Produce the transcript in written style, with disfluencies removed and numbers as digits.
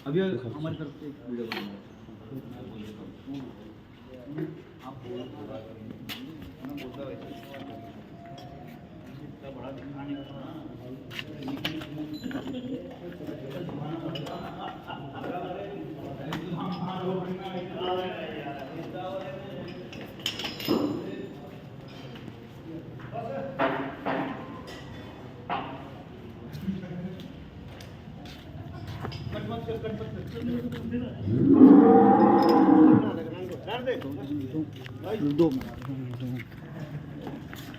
अभी हमारी तरफ से एक वीडियो बना आप बोलता वैसे इतना बड़ा दिखाने का दो